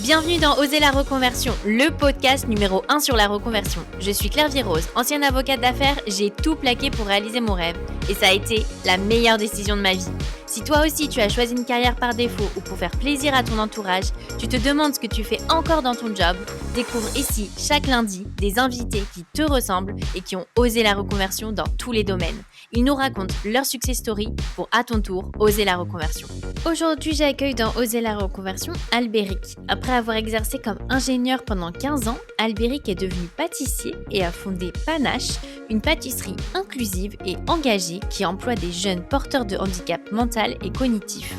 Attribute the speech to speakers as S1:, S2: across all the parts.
S1: Bienvenue dans Oser la reconversion, le podcast numéro 1 sur la reconversion. Je suis Claire Virose, ancienne avocate d'affaires, j'ai tout plaqué pour réaliser mon rêve. Et ça a été la meilleure décision de ma vie. Si toi aussi tu as choisi une carrière par défaut ou pour faire plaisir à ton entourage, tu te demandes ce que tu fais encore dans ton job, découvre ici chaque lundi des invités qui te ressemblent et qui ont osé la reconversion dans tous les domaines. Ils nous racontent leur success story pour à ton tour oser la reconversion. Aujourd'hui, j'accueille dans Oser la reconversion Albéric. Après avoir exercé comme ingénieur pendant 15 ans, Albéric est devenu pâtissier et a fondé Panache, une pâtisserie inclusive et engagée qui emploie des jeunes porteurs de handicap mental et cognitif.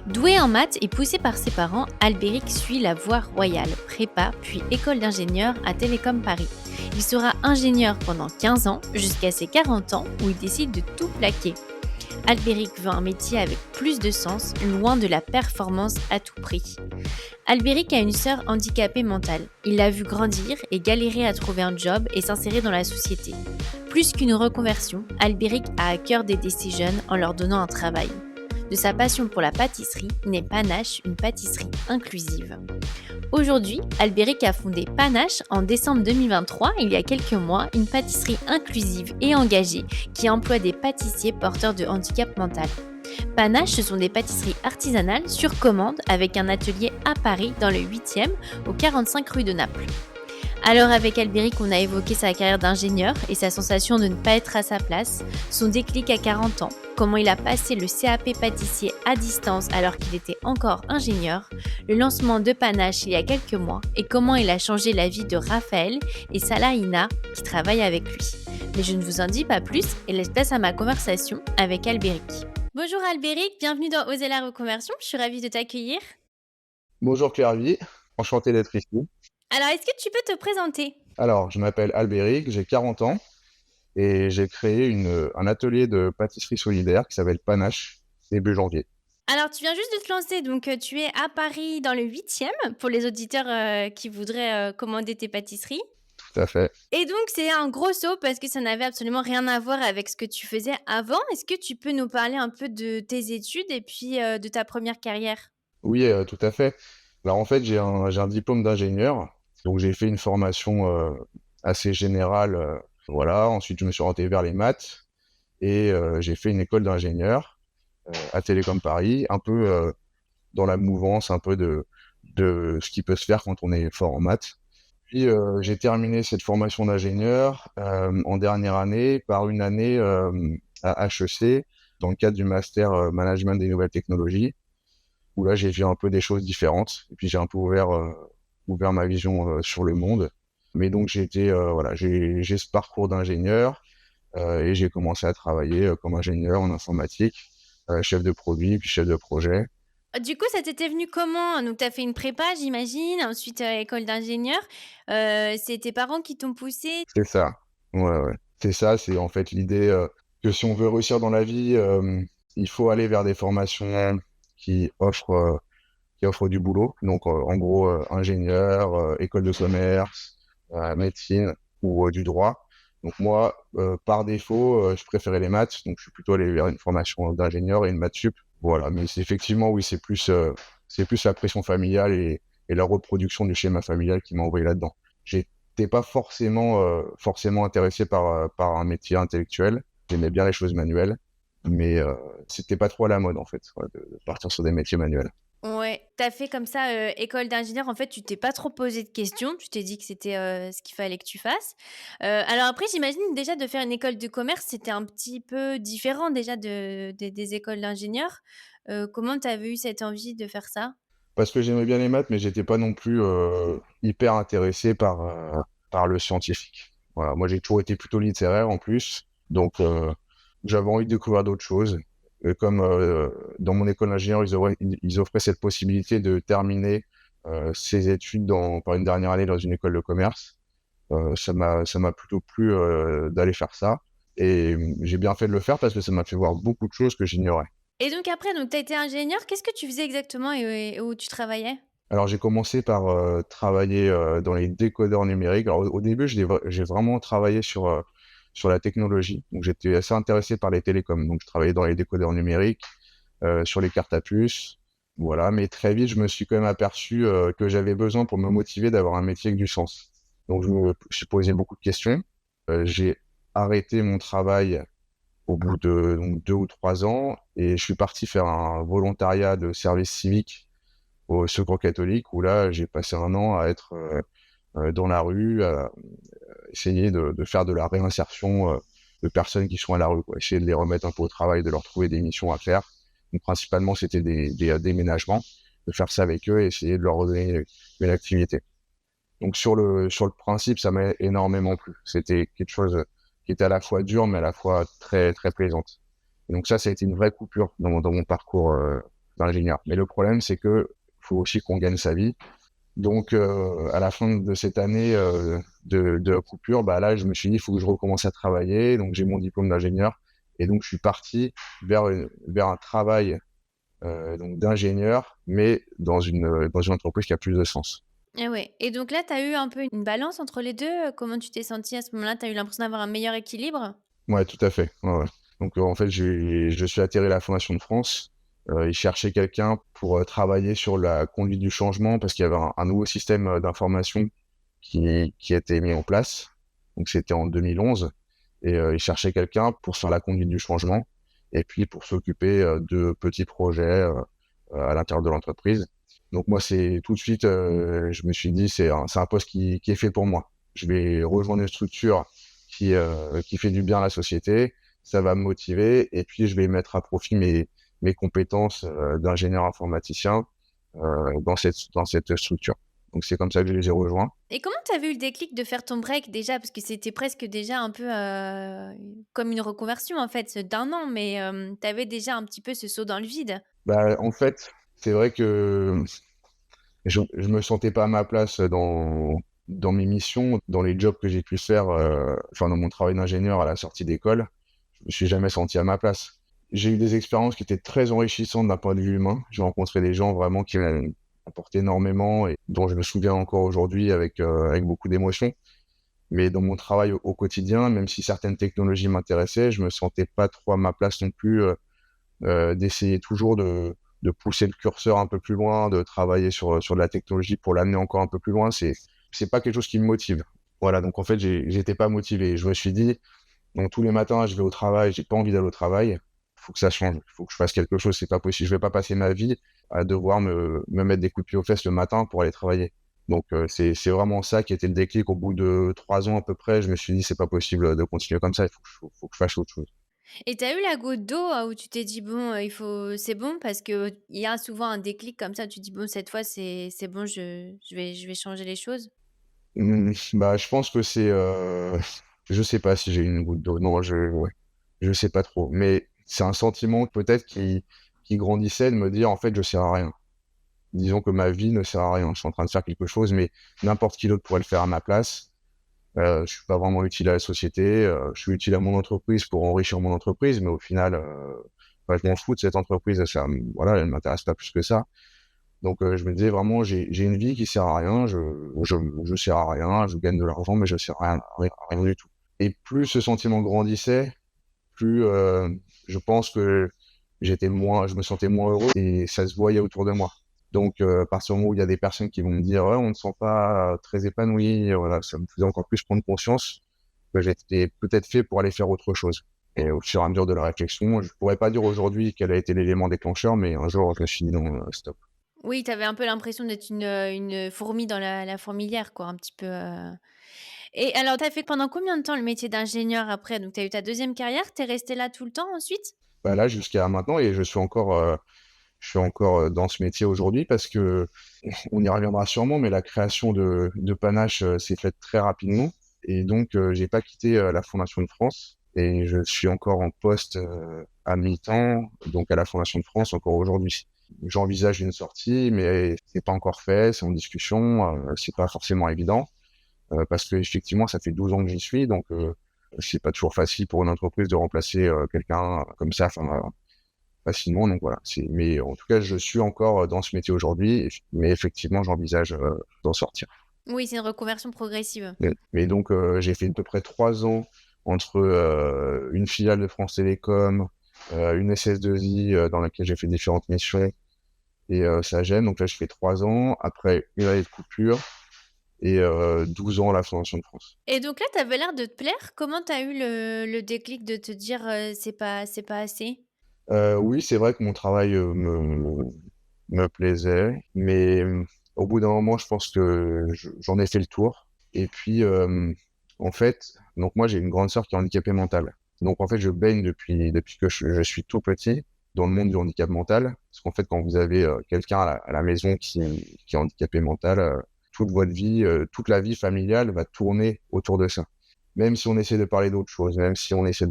S1: Doué en maths et poussé par ses parents, Albéric suit la voie royale, prépa puis école d'ingénieur à Télécom Paris. Il sera ingénieur pendant 15 ans jusqu'à ses 40 ans où il décide de tout plaquer. Albéric veut un métier avec plus de sens, loin de la performance à tout prix. Albéric a une sœur handicapée mentale. Il l'a vue grandir et galérer à trouver un job et s'insérer dans la société. Plus qu'une reconversion, Albéric a à cœur d'aider ces jeunes en leur donnant un travail. De sa passion pour la pâtisserie naît Panache, une pâtisserie inclusive. Aujourd'hui, Albéric a fondé Panache en décembre 2023, il y a quelques mois, une pâtisserie inclusive et engagée qui emploie des pâtissiers porteurs de handicap mental. Panache, ce sont des pâtisseries artisanales sur commande avec un atelier à Paris dans le 8e, au 45 rue de Naples. Alors avec Albéric, on a évoqué sa carrière d'ingénieur et sa sensation de ne pas être à sa place, son déclic à 40 ans, comment il a passé le CAP pâtissier à distance alors qu'il était encore ingénieur, le lancement de Panache il y a quelques mois et comment il a changé la vie de Raphaël et Salahina qui travaillent avec lui. Mais je ne vous en dis pas plus et laisse place à ma conversation avec Albéric. Bonjour Albéric, bienvenue dans Oser la reconversion, je suis ravie de t'accueillir.
S2: Bonjour Claire, enchanté d'être ici.
S1: Alors, est-ce que tu peux te présenter ?
S2: Alors, je m'appelle Albéric, j'ai 40 ans et j'ai créé un atelier de pâtisserie solidaire qui s'appelle Panache début janvier.
S1: Alors, tu viens juste de te lancer, donc tu es à Paris dans le 8e pour les auditeurs qui voudraient commander tes pâtisseries.
S2: Tout à fait.
S1: Et donc, c'est un gros saut parce que ça n'avait absolument rien à voir avec ce que tu faisais avant. Est-ce que tu peux nous parler un peu de tes études et puis de ta première carrière ?
S2: Oui, tout à fait. Alors en fait, j'ai un diplôme d'ingénieur, donc j'ai fait une formation assez générale. Voilà. Ensuite, je me suis orienté vers les maths et j'ai fait une école d'ingénieur à Télécom Paris, un peu dans la mouvance un peu de ce qui peut se faire quand on est fort en maths. Puis j'ai terminé cette formation d'ingénieur en dernière année par une année à HEC dans le cadre du master management des nouvelles technologies, où là j'ai vu un peu des choses différentes et puis j'ai un peu ouvert ma vision sur le monde. Mais donc j'ai ce parcours d'ingénieur et j'ai commencé à travailler comme ingénieur en informatique, chef de produit puis chef de projet.
S1: Du coup, ça t'était venu comment ? Donc, tu as fait une prépa, j'imagine, ensuite école d'ingénieur. C'est tes parents qui t'ont poussé ?
S2: C'est ça. Ouais. C'est ça, c'est en fait l'idée que si on veut réussir dans la vie, il faut aller vers des formations qui offrent du boulot. Donc, en gros, ingénieur, école de commerce, médecine ou du droit. Donc, moi, par défaut, je préférais les maths. Donc, je suis plutôt allé vers une formation d'ingénieur et une maths sup. Voilà. Mais effectivement, oui, c'est plus la pression familiale et la reproduction du schéma familial qui m'a envoyé là-dedans. J'étais pas forcément intéressé par un métier intellectuel. J'aimais bien les choses manuelles, mais c'était pas trop à la mode en fait, de partir sur des métiers manuels.
S1: Ouais, tu as fait comme ça école d'ingénieur. En fait, tu t'es pas trop posé de questions. Tu t'es dit que c'était ce qu'il fallait que tu fasses. Alors après, j'imagine déjà de faire une école de commerce, c'était un petit peu différent déjà des écoles d'ingénieurs. Comment tu avais eu cette envie de faire ça ?
S2: Parce que j'aimais bien les maths, mais j'étais pas non plus hyper intéressé par le scientifique. Voilà, moi j'ai toujours été plutôt littéraire en plus, donc j'avais envie de découvrir d'autres choses. Et comme dans mon école d'ingénieur, ils offraient cette possibilité de terminer ses études par une dernière année dans une école de commerce, ça m'a plutôt plu d'aller faire ça. Et j'ai bien fait de le faire parce que ça m'a fait voir beaucoup de choses que j'ignorais.
S1: Et donc après, tu as été ingénieur. Qu'est-ce que tu faisais exactement et où tu travaillais ?
S2: Alors j'ai commencé par travailler dans les décodeurs numériques. Alors au début, j'ai vraiment travaillé sur la technologie. Donc j'étais assez intéressé par les télécoms. Donc je travaillais dans les décodeurs numériques, sur les cartes à puce. Voilà, mais très vite, je me suis quand même aperçu que j'avais besoin pour me motiver d'avoir un métier avec du sens. Donc, je suis posé beaucoup de questions. J'ai arrêté mon travail au bout de donc, 2 ou 3 ans et je suis parti faire un volontariat de service civique au Secours catholique où là, j'ai passé un an à être dans la rue, à essayer de faire de la réinsertion de personnes qui sont à la rue, quoi. Essayer de les remettre un peu au travail, de leur trouver des missions à faire. Donc, principalement, c'était des déménagements, de faire ça avec eux et essayer de leur redonner une activité. Donc, sur le principe, ça m'a énormément plu. C'était quelque chose qui était à la fois dur, mais à la fois très, très plaisante. Et donc, ça a été une vraie coupure dans mon parcours d'ingénieur. Mais le problème, c'est que faut aussi qu'on gagne sa vie. Donc, à la fin de cette année de coupure, bah là, je me suis dit, il faut que je recommence à travailler. Donc, j'ai mon diplôme d'ingénieur. Et donc, je suis parti vers un travail donc d'ingénieur, mais dans une entreprise qui a plus de sens.
S1: Ah ouais. Et donc là, tu as eu un peu une balance entre les deux. Comment tu t'es sentie à ce moment-là? Tu as eu l'impression d'avoir un meilleur équilibre?
S2: Ouais, tout à fait. Ouais, ouais. Donc, en fait, je suis atterri à la Fondation de France. Ils cherchaient quelqu'un pour travailler sur la conduite du changement parce qu'il y avait un nouveau système d'information qui a été mis en place. Donc, c'était en 2011. Et ils cherchaient quelqu'un pour faire la conduite du changement et puis pour s'occuper de petits projets à l'intérieur de l'entreprise. Donc, moi, c'est tout de suite, je me suis dit, c'est un poste qui est fait pour moi. Je vais rejoindre une structure qui fait du bien à la société, ça va me motiver, et puis je vais mettre à profit mes compétences d'ingénieur informaticien dans cette structure. Donc c'est comme ça que je les ai rejoints.
S1: Et comment tu as vu le déclic de faire ton break déjà? Parce que c'était presque déjà un peu comme une reconversion en fait, d'un an, mais tu avais déjà un petit peu ce saut dans le vide.
S2: Bah, en fait, c'est vrai que je me sentais pas à ma place dans mes missions, dans les jobs que j'ai pu faire, enfin dans mon travail d'ingénieur à la sortie d'école. Je me suis jamais senti à ma place. J'ai eu des expériences qui étaient très enrichissantes d'un point de vue humain. J'ai rencontré des gens vraiment qui m'ont apporté énormément et dont je me souviens encore aujourd'hui avec beaucoup d'émotion. Mais dans mon travail au quotidien, même si certaines technologies m'intéressaient, je me sentais pas trop à ma place non plus d'essayer toujours de pousser le curseur un peu plus loin, de travailler sur de la technologie pour l'amener encore un peu plus loin. C'est pas quelque chose qui me motive. Voilà, donc en fait, j'étais pas motivé. Je me suis dit, donc tous les matins, je vais au travail, j'ai pas envie d'aller au travail. Il faut que ça change, il faut que je fasse quelque chose, c'est pas possible. Je vais pas passer ma vie à devoir me mettre des coups de pied aux fesses le matin pour aller travailler. Donc c'est vraiment ça qui était le déclic. Au bout de 3 ans à peu près, je me suis dit, c'est pas possible de continuer comme ça, il faut que je fasse autre chose.
S1: Et tu as eu la goutte d'eau où tu t'es dit, bon, c'est bon, parce qu'il y a souvent un déclic comme ça, tu te dis, bon, cette fois, c'est bon, je vais changer les choses.
S2: Bah, je pense que je sais pas si j'ai une goutte d'eau. Non, ouais, je sais pas trop. Mais c'est un sentiment peut-être qui grandissait de me dire, en fait, je sers à rien. Disons que ma vie ne sert à rien. Je suis en train de faire quelque chose, mais n'importe qui d'autre pourrait le faire à ma place. Je suis pas vraiment utile à la société. Je suis utile à mon entreprise pour enrichir mon entreprise, mais au final, bah, je m'en fous de cette entreprise. Voilà, elle m'intéresse pas plus que ça. Donc, je me disais vraiment, j'ai une vie qui sert à rien, je sers à rien, je gagne de l'argent, mais je sers à rien du tout. Et plus ce sentiment grandissait, plus je pense que je me sentais moins heureux et ça se voyait autour de moi. Donc, à partir du moment où il y a des personnes qui vont me dire, ouais, on ne te sent pas très épanoui, voilà, ça me faisait encore plus prendre conscience que j'étais peut-être fait pour aller faire autre chose. Et au fur et à mesure de la réflexion, je pourrais pas dire aujourd'hui quel a été l'élément déclencheur, mais un jour, je me suis dit non, stop.
S1: Oui, tu avais un peu l'impression d'être une fourmi dans la fourmilière, quoi, un petit peu. Et alors, tu as fait pendant combien de temps le métier d'ingénieur après? Donc, tu as eu ta deuxième carrière, tu es resté là tout le temps ensuite?
S2: Bah là, jusqu'à maintenant, et je suis encore dans ce métier aujourd'hui parce que on y reviendra sûrement, mais la création de Panache s'est faite très rapidement. Et donc, j'ai pas quitté la Fondation de France et je suis encore en poste à mi-temps, donc à la Fondation de France encore aujourd'hui. J'envisage une sortie, mais c'est pas encore fait, c'est en discussion, c'est pas forcément évident parce que effectivement, ça fait 12 ans que j'y suis, donc c'est pas toujours facile pour une entreprise de remplacer quelqu'un comme ça. Enfin, facilement. Donc voilà. Mais en tout cas, je suis encore dans ce métier aujourd'hui, mais effectivement, j'envisage d'en sortir.
S1: Oui, c'est une reconversion progressive.
S2: Mais donc, j'ai fait à peu près 3 ans entre une filiale de France Télécom, une SS2I dans laquelle j'ai fait différentes missions, et ça gêne. Donc là, je fais 3 ans, après une année de coupure et 12 ans à la Fondation de France.
S1: Et donc là, tu avais l'air de te plaire. Comment tu as eu le déclic de te dire, c'est pas assez?
S2: Oui, c'est vrai que mon travail, me plaisait, mais au bout d'un moment, je pense que j'en ai fait le tour et puis, en fait, donc moi, j'ai une grande sœur qui est handicapée mentale. Donc en fait, je baigne depuis que je suis tout petit dans le monde du handicap mental. Parce qu'en fait, quand vous avez, quelqu'un à la maison qui est handicapé mental, toute votre vie, toute la vie familiale va tourner autour de ça. Même si on essaie de parler d'autre chose, même si on essaie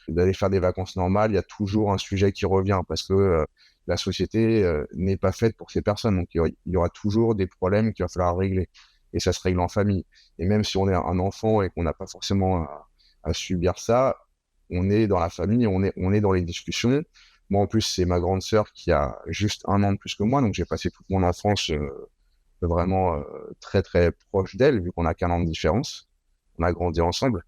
S2: d'aller faire des vacances normales, il y a toujours un sujet qui revient parce que la société n'est pas faite pour ces personnes. Donc il y aura toujours des problèmes qu'il va falloir régler. Et ça se règle en famille. Et même si on est un enfant et qu'on n'a pas forcément à subir ça, on est dans la famille, on est dans les discussions. Moi, en plus, c'est ma grande sœur qui a juste 1 an de plus que moi, donc j'ai passé toute mon enfance vraiment très très proche d'elle, vu qu'on a qu'1 an de différence. On a grandi ensemble.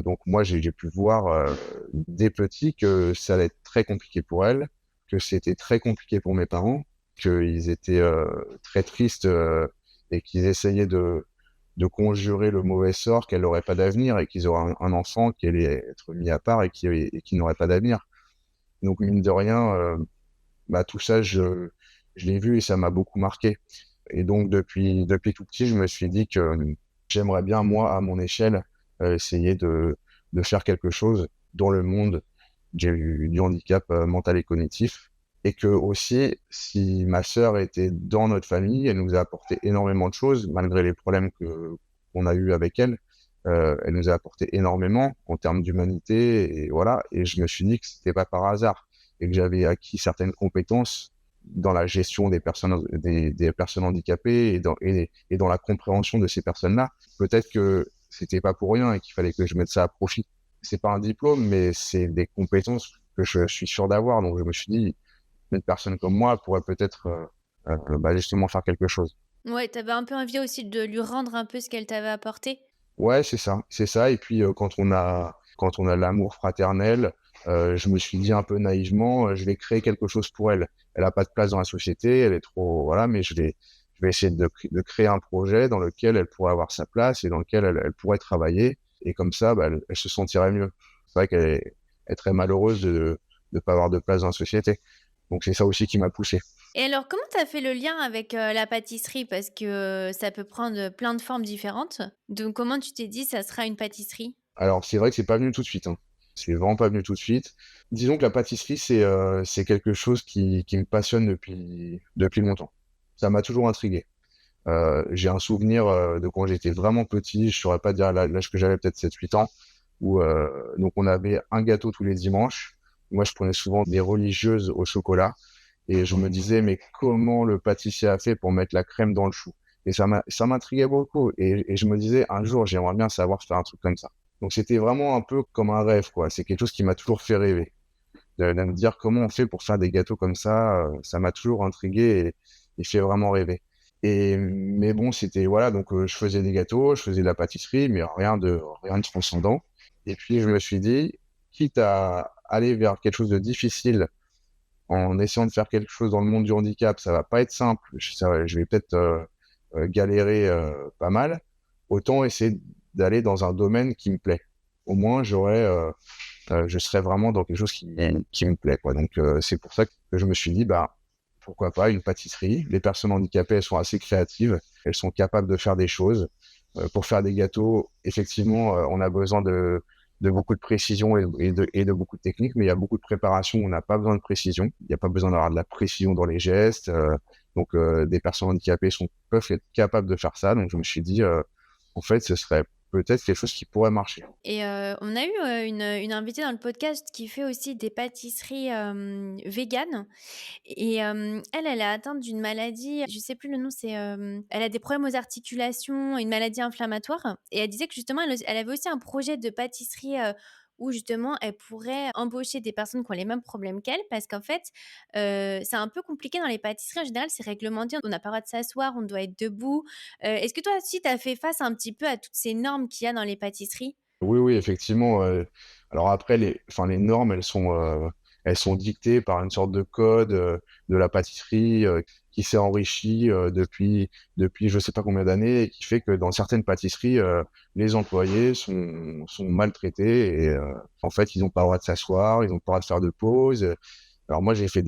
S2: Donc moi, j'ai pu voir dès petit que ça allait être très compliqué pour elle, que c'était très compliqué pour mes parents, qu'ils étaient très tristes et qu'ils essayaient de conjurer le mauvais sort, qu'elle n'aurait pas d'avenir et qu'ils auraient un enfant qui allait être mis à part et qui n'aurait pas d'avenir. Donc mine de rien, bah, tout ça, je l'ai vu et ça m'a beaucoup marqué. Et donc depuis tout petit, je me suis dit que j'aimerais bien, moi, à mon échelle, essayer de faire quelque chose dans le monde du handicap mental et cognitif. Et que aussi, si ma sœur était dans notre famille, elle nous a apporté énormément de choses, malgré les problèmes qu'on a eu avec elle. Elle nous a apporté énormément en termes d'humanité, et voilà. Et je me suis dit que c'était pas par hasard et que j'avais acquis certaines compétences dans la gestion des personnes handicapées et dans la compréhension de ces personnes-là. Peut-être que c'était pas pour rien et qu'il fallait que je mette ça à profit. C'est pas un diplôme, mais c'est des compétences que je suis sûr d'avoir. Donc je me suis dit, une personne comme moi pourrait peut-être bah, justement faire quelque chose.
S1: Ouais, tu avais un peu envie aussi de lui rendre un peu ce qu'elle t'avait apporté?
S2: Ouais, c'est ça, c'est ça. Et puis quand on a l'amour fraternel, je me suis dit un peu naïvement, je vais créer quelque chose pour elle. Elle a pas de place dans la société, elle est trop voilà, mais je vais essayer de créer un projet dans lequel elle pourrait avoir sa place et dans lequel elle pourrait travailler. Et comme ça, bah, elle se sentirait mieux. C'est vrai qu'elle est très malheureuse de pas avoir de place dans la société. Donc c'est ça aussi qui m'a poussé.
S1: Et alors, comment tu as fait le lien avec, la pâtisserie? Parce que, ça peut prendre, plein de formes différentes. Donc comment tu t'es dit: «Ça sera une pâtisserie»?
S2: Alors, c'est vrai que c'est pas venu tout de suite, hein. C'est vraiment pas venu tout de suite. Disons que la pâtisserie, c'est quelque chose qui me passionne depuis longtemps. Ça m'a toujours intrigué. J'ai un souvenir, de quand j'étais vraiment petit, je saurais pas dire l'âge que j'avais, peut-être 7, 8 ans, où, donc on avait un gâteau tous les dimanches. Moi, je prenais souvent des religieuses au chocolat et je me disais: «Mais comment le pâtissier a fait pour mettre la crème dans le chou?» Et ça m'intriguait beaucoup et je me disais: «Un jour, j'aimerais bien savoir faire un truc comme ça». Donc c'était vraiment un peu comme un rêve, quoi. C'est quelque chose qui m'a toujours fait rêver. De me dire: «Comment on fait pour faire des gâteaux comme ça?» Ça m'a toujours intrigué et fait vraiment rêver. Mais bon, c'était voilà, donc je faisais des gâteaux, je faisais de la pâtisserie, mais rien de transcendant. Et puis je me suis dit: «Quitte à aller vers quelque chose de difficile en essayant de faire quelque chose dans le monde du handicap, ça va pas être simple, je vais peut-être, galérer, pas mal. Autant essayer d'aller dans un domaine qui me plaît. Au moins je serais vraiment dans quelque chose qui me plaît, quoi. Donc c'est pour ça que je me suis dit: «Bah, pourquoi pas une pâtisserie?» Les personnes handicapées, elles sont assez créatives, elles sont capables de faire des choses. Pour faire des gâteaux, effectivement, on a besoin de beaucoup de précision et de beaucoup de technique, mais il y a beaucoup de préparation, on n'a pas besoin de précision. Il y a pas besoin d'avoir de la précision dans les gestes, donc des personnes handicapées peuvent être capables de faire ça. Donc je me suis dit, en fait, ce serait peut-être quelque chose qui pourrait marcher.
S1: Et on a eu, une invitée dans le podcast qui fait aussi des pâtisseries, véganes. Et elle est atteinte d'une maladie, je sais plus le nom, c'est, elle a des problèmes aux articulations, une maladie inflammatoire, et elle disait que justement elle avait aussi un projet de pâtisserie, où justement elle pourrait embaucher des personnes qui ont les mêmes problèmes qu'elle, parce qu'en fait, c'est un peu compliqué dans les pâtisseries. En général, c'est réglementé, on n'a pas le droit de s'asseoir, on doit être debout. Est-ce que toi aussi tu as fait face un petit peu à toutes ces normes qu'il y a dans les pâtisseries?
S2: Oui, oui, effectivement, alors après les normes, elles sont dictées par une sorte de code de la pâtisserie qui s'est enrichi depuis je sais pas combien d'années et qui fait que dans certaines pâtisseries, les employés sont maltraités et en fait, ils n'ont pas le droit de s'asseoir, ils n'ont pas le droit de faire de pause. Alors moi, j'ai fait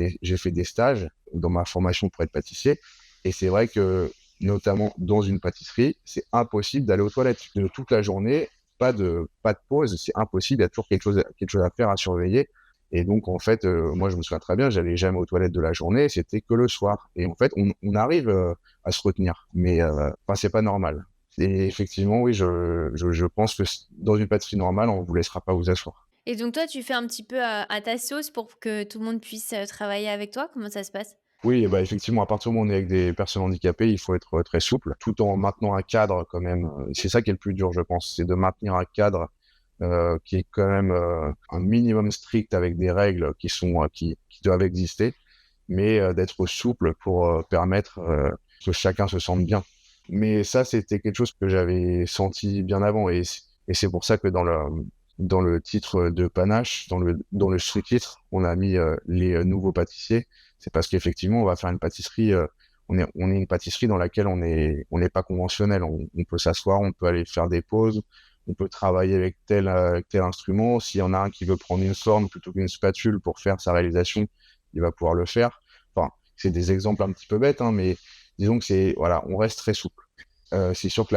S2: des stages dans ma formation pour être pâtissier et c'est vrai que notamment dans une pâtisserie, c'est impossible d'aller aux toilettes toute la journée, pas de pause, c'est impossible, il y a toujours quelque chose à faire, à surveiller. Et donc, en fait, moi, je me souviens très bien, j'allais jamais aux toilettes de la journée, c'était que le soir. Et en fait, on arrive à se retenir, mais enfin, c'est pas normal. Et effectivement, oui, je pense que dans une pâtisserie normale, on vous laissera pas vous asseoir.
S1: Et donc toi, tu fais un petit peu à ta sauce pour que tout le monde puisse travailler avec toi? Comment ça se passe?
S2: Oui, bah, effectivement, à partir du moment où on est avec des personnes handicapées, il faut être très souple, tout en maintenant un cadre quand même. C'est ça qui est le plus dur, je pense, c'est de maintenir un cadre qui est quand même un minimum strict avec des règles qui doivent exister, mais d'être souple pour permettre que chacun se sente bien. Mais ça, c'était quelque chose que j'avais senti bien avant, et c'est pour ça que dans le titre de Panache, dans le sous-titre, on a mis les nouveaux pâtissiers. C'est parce qu'effectivement, on va faire une pâtisserie. On est une pâtisserie dans laquelle on n'est pas conventionnel. On peut s'asseoir, on peut aller faire des pauses, on peut travailler avec tel instrument. S'il y en a un qui veut prendre une forme plutôt qu'une spatule pour faire sa réalisation, il va pouvoir le faire. Enfin, c'est des exemples un petit peu bêtes, hein, mais disons que voilà, on reste très souple. C'est sûr que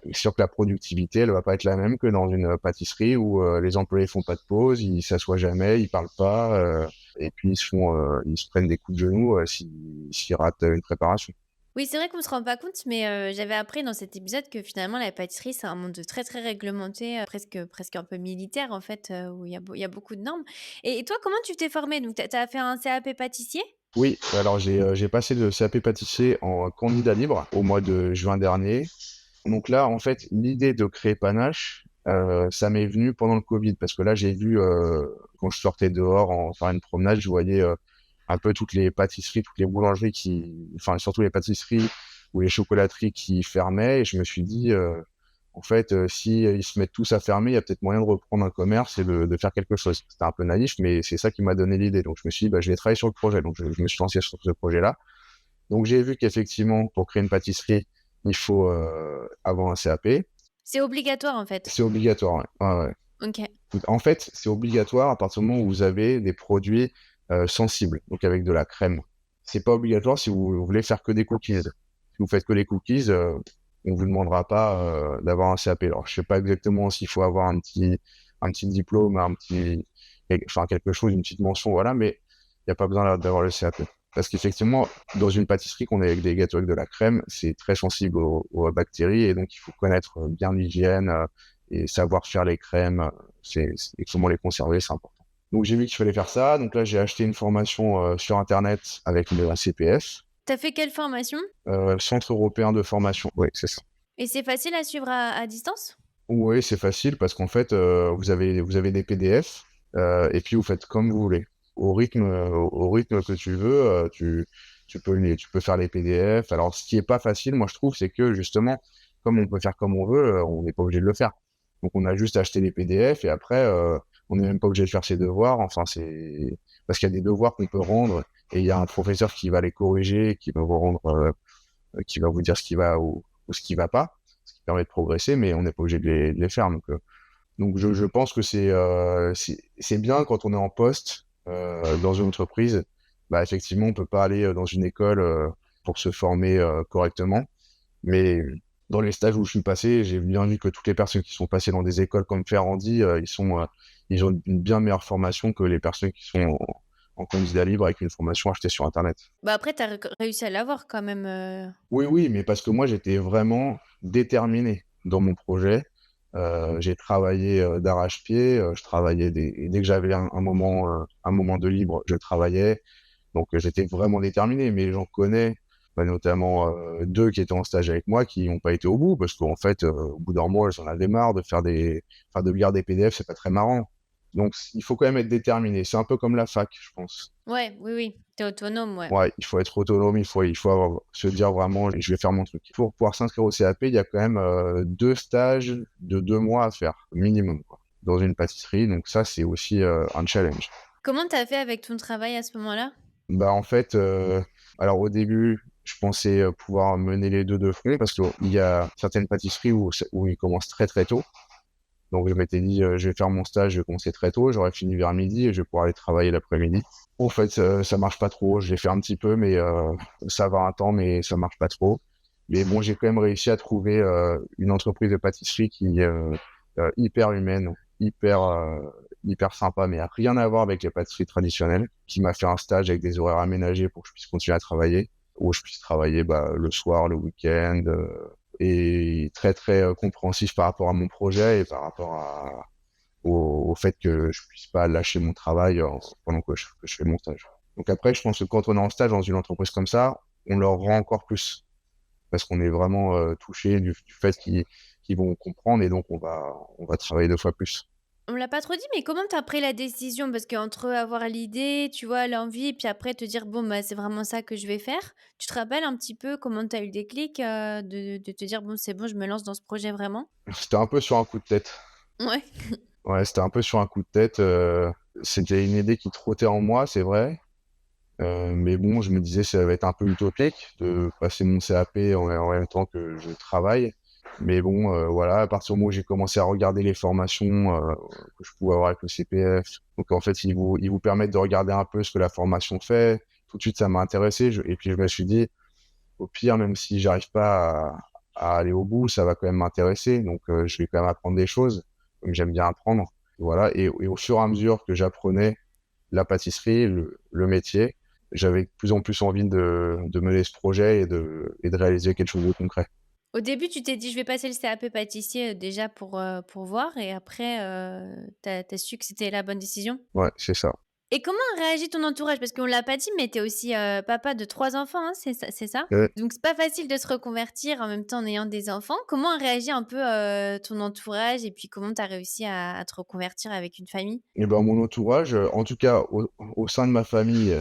S2: c'est sûr que la productivité, elle va pas être la même que dans une pâtisserie où les employés font pas de pause, ils s'assoient jamais, ils parlent pas, et puis ils se prennent des coups de genoux s'ils ratent une préparation.
S1: Oui, c'est vrai qu'on se rend pas compte, mais j'avais appris dans cet épisode que finalement la pâtisserie, c'est un monde très, très réglementé, presque un peu militaire en fait, où il y a beaucoup de normes. Et toi, comment tu t'es formée? Donc tu as fait un CAP pâtissier?
S2: Oui, alors j'ai passé le CAP pâtissier en candidat libre au mois de juin dernier. Donc là, en fait, l'idée de créer Panache, ça m'est venu pendant le Covid, parce que là, j'ai vu, quand je sortais dehors en faire une promenade, je voyais un peu toutes les pâtisseries, toutes les boulangeries enfin, surtout les pâtisseries ou les chocolateries qui fermaient, et je me suis dit, en fait, si ils se mettent tous à fermer, il y a peut-être moyen de reprendre un commerce et de faire quelque chose. C'était un peu naïf, mais c'est ça qui m'a donné l'idée. Donc je me suis dit, bah, je vais travailler sur le projet. Donc je me suis lancé sur ce projet-là. Donc j'ai vu qu'effectivement, pour créer une pâtisserie, il faut avoir un CAP.
S1: C'est obligatoire en fait?
S2: C'est obligatoire, ouais. Ouais, ouais.
S1: OK.
S2: En fait, c'est obligatoire à partir du moment où vous avez des produits sensibles, donc avec de la crème. C'est pas obligatoire si vous voulez faire que des cookies. Si vous faites que les cookies, on vous demandera pas d'avoir un CAP. Alors, je sais pas exactement s'il faut avoir un petit diplôme, enfin quelque chose, une petite mention, voilà, mais il n'y a pas besoin d'avoir le CAP. Parce qu'effectivement, dans une pâtisserie qu'on est avec des gâteaux avec de la crème, c'est très sensible aux bactéries, et donc il faut connaître bien l'hygiène et savoir faire les crèmes, et comment les conserver, c'est important. Donc j'ai vu qu'il fallait faire ça, donc là j'ai acheté une formation sur internet avec le CPF,
S1: Tu as fait quelle formation?
S2: Centre européen de formation, oui, c'est ça.
S1: Et c'est facile à suivre à distance?
S2: Oui, c'est facile parce qu'en fait, vous avez des PDF et puis vous faites comme vous voulez. Au rythme que tu veux, tu peux faire les PDF. Alors, ce qui est pas facile, moi, je trouve, c'est que justement, comme on peut faire comme on veut, on n'est pas obligé de le faire. Donc, on a juste acheté les PDF et après, on n'est même pas obligé de faire ses devoirs. Enfin, c'est parce qu'il y a des devoirs qu'on peut rendre et il y a un professeur qui va les corriger, qui va vous rendre, qui va vous dire ce qui va ou ce qui va pas, ce qui permet de progresser, mais on n'est pas obligé de les faire. Donc je pense que c'est bien quand on est en poste dans une entreprise. Bah, effectivement, on peut pas aller dans une école pour se former correctement. Mais dans les stages où je suis passé, j'ai bien vu que toutes les personnes qui sont passées dans des écoles comme Ferrandi, ils ont une bien meilleure formation que les personnes qui sont en candidat libre avec une formation achetée sur Internet.
S1: Bah, après tu as réussi à l'avoir quand même,
S2: Oui, oui, mais parce que moi, j'étais vraiment déterminé dans mon projet. J'ai travaillé d'arrache-pied, je travaillais et dès que j'avais un moment de libre, je travaillais. Donc, j'étais vraiment déterminé, mais j'en connais, bah, notamment deux qui étaient en stage avec moi qui n'ont pas été au bout, parce qu'en fait, au bout d'un mois, j'en avais marre de lire des PDF, c'est pas très marrant. Donc, il faut quand même être déterminé. C'est un peu comme la fac, je pense.
S1: ouais, oui, oui, tu es autonome, ouais.
S2: Ouais, il faut être autonome, se dire vraiment, je vais faire mon truc. Pour pouvoir s'inscrire au CAP, il y a quand même deux stages de 2 mois à faire, minimum, quoi, dans une pâtisserie. Donc ça, c'est aussi un challenge.
S1: Comment t'as fait avec ton travail à ce moment-là?
S2: Bah, en fait, alors au début, je pensais, pouvoir mener les 2 de front parce qu'il y a certaines pâtisseries où ils commencent très, très tôt. Donc je m'étais dit, «Je vais faire mon stage, je vais commencer très tôt, j'aurai fini vers midi et je vais pouvoir aller travailler l'après-midi». En fait, ça marche pas trop. Je l'ai fait un petit peu, mais ça va un temps, mais ça marche pas trop. Mais bon, j'ai quand même réussi à trouver, une entreprise de pâtisserie qui est, hyper humaine, hyper, hyper sympa, mais a rien à voir avec les pâtisseries traditionnelles, qui m'a fait un stage avec des horaires aménagés pour que je puisse continuer à travailler, où je puisse travailler, bah, le soir, le week-end, et très, très, compréhensif par rapport à mon projet et par rapport au fait que je puisse pas lâcher mon travail pendant que je fais mon stage. Donc après, je pense que quand on est en stage dans une entreprise comme ça, on leur rend encore plus parce qu'on est vraiment touché du fait qu'ils vont comprendre et donc on va travailler 2 fois plus.
S1: On me l'a pas trop dit, mais comment t'as pris la décision? Parce qu'entre avoir l'idée, tu vois, l'envie et puis après te dire: «Bon, bah, c'est vraiment ça que je vais faire». Tu te rappelles un petit peu comment t'as eu le déclic, de te dire: «Bon, c'est bon, je me lance dans ce projet vraiment»?
S2: C'était un peu sur un coup de tête.
S1: Ouais.
S2: Ouais, c'était un peu sur un coup de tête, c'était une idée qui trottait en moi, c'est vrai, mais bon, je me disais: «Ça va être un peu utopique de passer mon CAP en même temps que je travaille». Mais bon, voilà, à partir du moment où j'ai commencé à regarder les formations, que je pouvais avoir avec le CPF, donc en fait, ils vous permettent de regarder un peu ce que la formation fait. Tout de suite, ça m'a intéressé, et puis je me suis dit: «Au pire, même si j'arrive pas à aller au bout, ça va quand même m'intéresser, donc je vais quand même apprendre des choses, comme j'aime bien apprendre». Voilà, et au fur et à mesure que j'apprenais la pâtisserie, le métier, j'avais de plus en plus envie de mener ce projet et de réaliser quelque chose de concret.
S1: Au début, tu t'es dit: «Je vais passer le CAP pâtissier», déjà pour voir et après, tu as su que c'était la bonne décision?
S2: Ouais, c'est ça.
S1: Et comment a réagi ton entourage? Parce qu'on l'a pas dit, mais tu es aussi, papa de 3 enfants, hein, c'est ça?
S2: Heu
S1: Donc c'est pas facile de se reconvertir en même temps en ayant des enfants. Comment a réagi un peu, ton entourage et puis comment tu as réussi à te reconvertir avec une famille?
S2: et ben, mon entourage, en tout cas au sein de ma famille,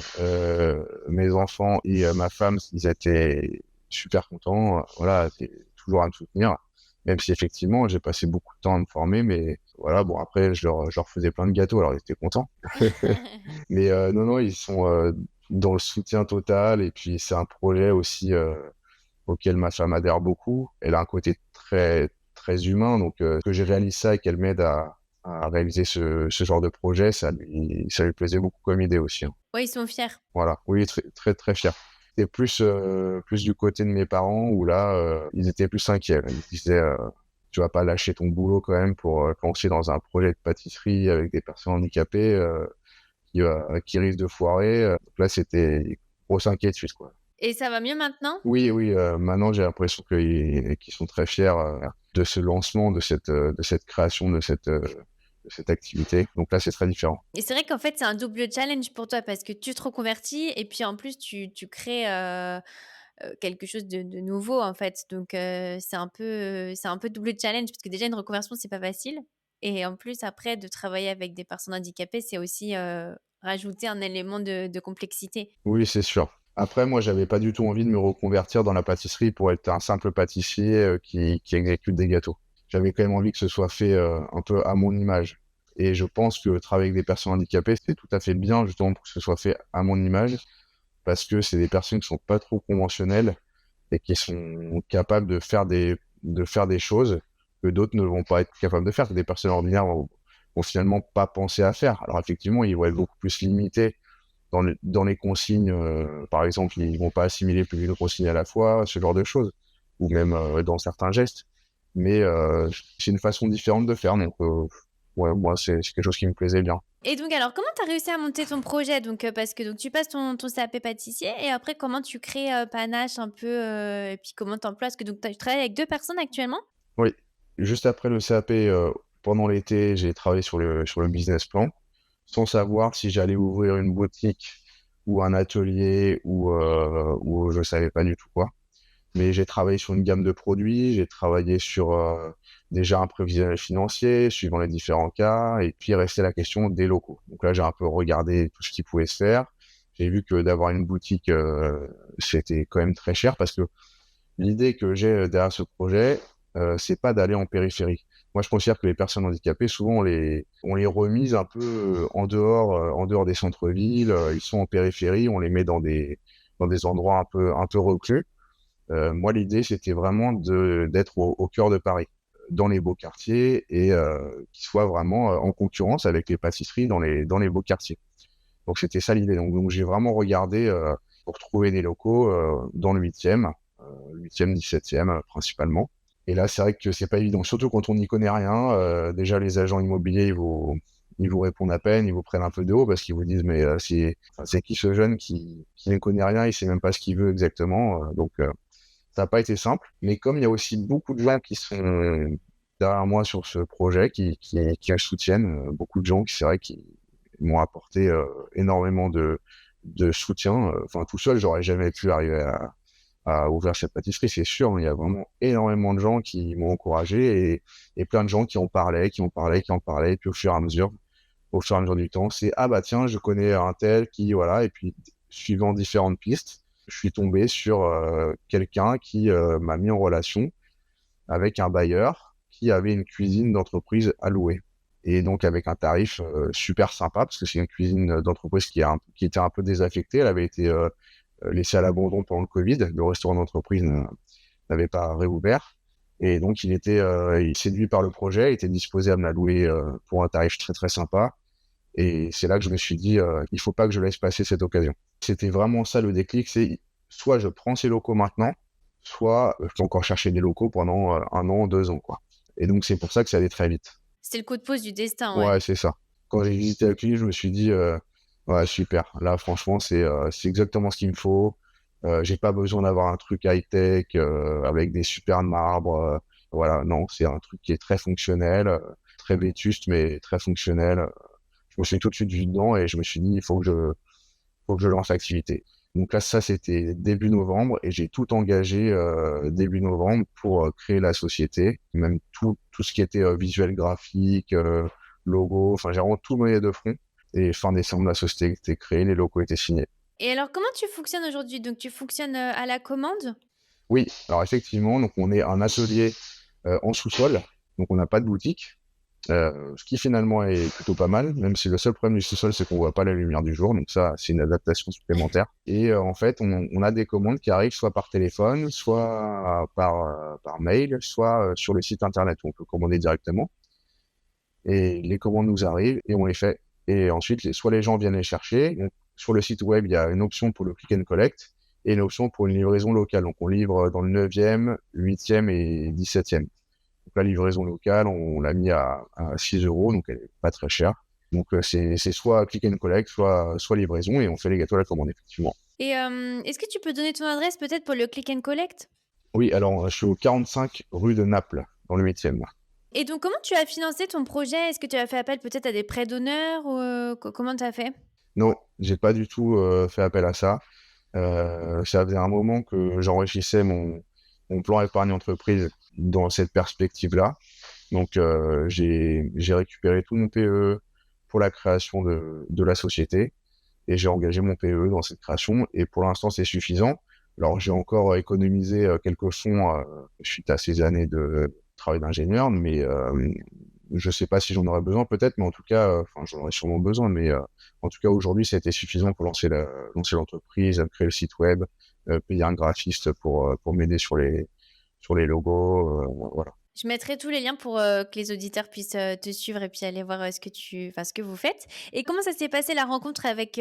S2: mes enfants et ma femme, ils étaient super contents, voilà, c'est toujours à me soutenir, même si effectivement j'ai passé beaucoup de temps à me former, mais voilà, bon après je leur faisais plein de gâteaux, alors ils étaient contents. Mais non, non, ils sont, dans le soutien total, et puis c'est un projet aussi, auquel ma femme adhère beaucoup. Elle a un côté très, très humain, donc que je réalise ça et qu'elle m'aide à réaliser ce genre de projet, ça lui plaisait beaucoup comme idée aussi, hein.
S1: Ouais, ils sont fiers.
S2: Voilà, oui, très, très, très fier. C'était plus du côté de mes parents où là, ils étaient plus inquiets. Ils disaient, «Tu vas pas lâcher ton boulot quand même pour, te lancer dans un projet de pâtisserie avec des personnes handicapées, qui risque de foirer». Donc là, c'était grosse inquiétude, quoi.
S1: Et ça va mieux maintenant?
S2: Oui, oui, maintenant j'ai l'impression qu'ils sont très fiers, de ce lancement, de cette création, de cette activité. Donc là, c'est très différent.
S1: Et c'est vrai qu'en fait, c'est un double challenge pour toi parce que tu te reconvertis et puis en plus tu crées, quelque chose de nouveau en fait. Donc c'est un peu double challenge parce que déjà une reconversion, c'est pas facile et en plus après de travailler avec des personnes handicapées, c'est aussi, rajouter un élément de complexité.
S2: Oui, c'est sûr. Après, moi, j'avais pas du tout envie de me reconvertir dans la pâtisserie pour être un simple pâtissier, qui exécute des gâteaux. J'avais quand même envie que ce soit fait, un peu à mon image, et je pense que travailler avec des personnes handicapées, c'est tout à fait bien justement pour que ce soit fait à mon image, parce que c'est des personnes qui sont pas trop conventionnelles et qui sont capables de faire des choses que d'autres ne vont pas être capables de faire, que des personnes ordinaires vont finalement pas penser à faire. Alors effectivement, ils vont être beaucoup plus limités dans les consignes, par exemple, ils vont pas assimiler plus d'une consigne à la fois, ce genre de choses, ou même, dans certains gestes. Mais, c'est une façon différente de faire, donc, ouais, moi, c'est quelque chose qui me plaisait bien.
S1: Et donc alors comment tu as réussi à monter ton projet? Donc, parce que donc tu passes ton CAP pâtissier et après comment tu crées, Panache un peu, et puis comment tu emploies? Parce que donc tu travailles avec 2 personnes actuellement?
S2: Oui, juste après le CAP, pendant l'été, j'ai travaillé sur le business plan, sans savoir si j'allais ouvrir une boutique ou un atelier ou je savais pas du tout quoi. Mais j'ai travaillé sur une gamme de produits, j'ai travaillé sur, déjà un prévisionnel financier, suivant les différents cas, et puis restait la question des locaux. Donc là, j'ai un peu regardé tout ce qui pouvait se faire. J'ai vu que d'avoir une boutique, c'était quand même très cher parce que l'idée que j'ai, derrière ce projet, c'est pas d'aller en périphérie. moi, je considère que les personnes handicapées, souvent, on les remise un peu en dehors des centres-villes. Ils sont en périphérie, on les met dans des endroits un peu reclus. Moi, l'idée, c'était vraiment d'être au cœur de Paris, dans les beaux quartiers, et qu'ils soient vraiment en concurrence avec les pâtisseries dans les beaux quartiers. Donc, c'était ça l'idée. Donc j'ai vraiment regardé pour trouver des locaux dans le 8e, 8e, 17e principalement. Et là, c'est vrai que c'est pas évident, surtout quand on n'y connaît rien. Déjà, les agents immobiliers, ils vous répondent à peine, ils vous prennent un peu de haut parce qu'ils vous disent mais c'est qui ce jeune qui ne connaît rien, il sait même pas ce qu'il veut exactement. Donc ça n'a pas été simple. Mais comme il y a aussi beaucoup de gens qui sont derrière moi sur ce projet, qui le soutiennent, beaucoup de gens qui c'est vrai qui m'ont apporté énormément de soutien. Enfin, tout seul, j'aurais jamais pu arriver à ouvrir cette pâtisserie, c'est sûr. Il y a vraiment énormément de gens qui m'ont encouragé et plein de gens qui en parlaient, qui en parlaient, qui en parlaient. Et puis au fur et à mesure du temps, c'est ah bah tiens, je connais un tel qui voilà. Et puis suivant différentes pistes, je suis tombé sur quelqu'un qui m'a mis en relation avec un bailleur qui avait une cuisine d'entreprise à louer. Et donc avec un tarif super sympa, parce que c'est une cuisine d'entreprise qui était un peu désaffectée. Elle avait été laissée à l'abandon pendant le Covid. Le restaurant d'entreprise n'avait pas réouvert. Et donc il était séduit par le projet, il était disposé à me la louer pour un tarif très très sympa. Et c'est là que je me suis dit, il faut pas que je laisse passer cette occasion. C'était vraiment ça le déclic, c'est soit je prends ces locaux maintenant, soit je peux encore chercher des locaux pendant 1 an, 2 ans, quoi. Et donc c'est pour ça que ça allait très vite.
S1: C'était le coup de pouce du destin, ouais.
S2: Ouais, c'est ça. Quand j'ai visité la clinique, je me suis dit, ouais, super. Là, franchement, c'est exactement ce qu'il me faut. J'ai pas besoin d'avoir un truc high-tech avec des super marbres. Voilà, non, c'est un truc qui est très fonctionnel, très vétuste, mais très fonctionnel. Je me suis tout de suite vu dedans et je me suis dit, il faut que je lance l'activité. Donc là, ça, c'était début novembre et j'ai tout engagé début novembre pour créer la société, même tout ce qui était visuel graphique, logo, enfin, j'ai vraiment tout mené de front. Et fin décembre, la société était créée, les locaux étaient signés.
S1: Et alors, comment tu fonctionnes aujourd'hui? Donc, tu fonctionnes à la commande?
S2: Oui, alors effectivement, donc on est un atelier en sous-sol, donc on n'a pas de boutique. Ce qui finalement est plutôt pas mal, même si le seul problème du sous-sol, c'est qu'on voit pas la lumière du jour, donc ça, c'est une adaptation supplémentaire. Et en fait, on a des commandes qui arrivent soit par téléphone, soit par mail, soit sur le site internet où on peut commander directement. Et les commandes nous arrivent et on les fait. Et ensuite, soit les gens viennent les chercher. Donc, sur le site web, il y a une option pour le click and collect et une option pour une livraison locale. Donc, on livre dans le 9e, 8e et 17e. Donc la livraison locale, on l'a mis à 6 euros, donc elle est pas très chère. Donc c'est soit click and collect, soit livraison, et on fait les gâteaux à la commande, effectivement.
S1: Et est-ce que tu peux donner ton adresse peut-être pour le click and collect?
S2: Oui, alors je suis au 45 rue de Naples, dans le 8e.
S1: Et donc, comment tu as financé ton projet? Est-ce que tu as fait appel peut-être à des prêts d'honneur ou comment tu as fait?
S2: Non, j'ai pas du tout fait appel à ça. Ça faisait un moment que j'enrichissais mon plan épargne entreprise dans cette perspective-là. Donc j'ai récupéré tout mon PE pour la création de la société et j'ai engagé mon PE dans cette création et pour l'instant c'est suffisant. Alors j'ai encore économisé quelques fonds suite à ces années de travail d'ingénieur, mais je sais pas si j'en aurais besoin peut-être, mais en tout cas, enfin j'en aurais sûrement besoin, mais en tout cas aujourd'hui ça a été suffisant pour lancer l'entreprise, créer le site web, payer un graphiste pour m'aider sur les logos, voilà.
S1: Je mettrai tous les liens pour que les auditeurs puissent te suivre et puis aller voir ce que vous faites. Et comment ça s'est passé la rencontre avec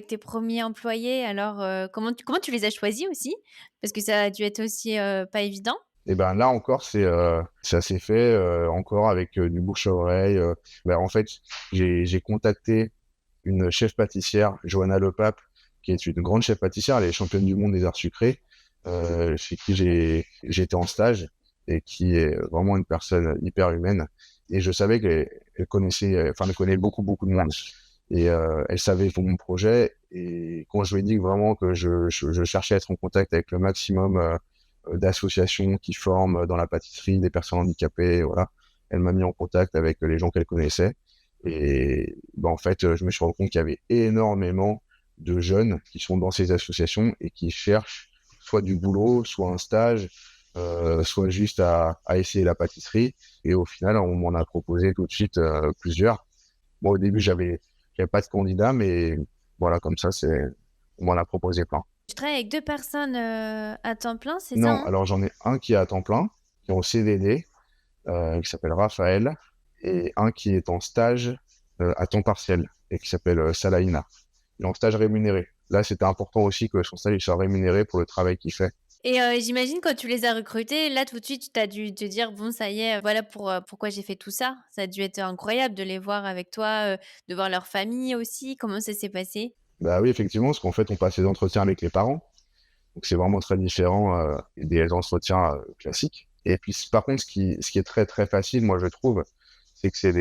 S1: tes premiers employés? Alors, comment tu les as choisis aussi? Parce que ça a dû être aussi pas évident.
S2: Et ben là encore, ça s'est fait encore avec du bouche à oreille. Ben, en fait, j'ai contacté une chef pâtissière, Johanna Lepape, qui est une grande chef pâtissière, elle est championne du monde des arts sucrés, chez qui j'étais en stage et qui est vraiment une personne hyper humaine. Et je savais qu'elle connaissait, enfin, elle connaît beaucoup, beaucoup de monde. Et elle savait pour mon projet. Et quand je lui ai dit vraiment que je cherchais à être en contact avec le maximum d'associations qui forment dans la pâtisserie des personnes handicapées, voilà, elle m'a mis en contact avec les gens qu'elle connaissait. Et ben, en fait, je me suis rendu compte qu'il y avait énormément de jeunes qui sont dans ces associations et qui cherchent soit du boulot, soit un stage, soit juste à essayer la pâtisserie. Et au final, on m'en a proposé tout de suite plusieurs. Bon, au début, j'avais pas de candidat, mais voilà, comme ça, on m'en a proposé plein.
S1: Tu travailles avec 2 personnes, à temps plein, c'est ça,
S2: Non,
S1: hein?
S2: alors j'en ai un qui est à temps plein, qui est en CDD, qui s'appelle Raphaël, et un qui est en stage à temps partiel, et qui s'appelle Salaina. Il est en stage rémunéré. Là, c'était important aussi que son stage il soit rémunéré pour le travail qu'il fait.
S1: Et j'imagine quand tu les as recrutés, là, tout de suite, tu as dû te dire: «Bon, ça y est, voilà pourquoi j'ai fait tout ça». Ça a dû être incroyable de les voir avec toi, de voir leur famille aussi. Comment ça s'est passé?
S2: Bah oui, effectivement, parce qu'en fait, on passe les entretiens avec les parents, donc c'est vraiment très différent des entretiens classiques. Et puis, par contre, ce qui est très très facile, moi je trouve, c'est que c'est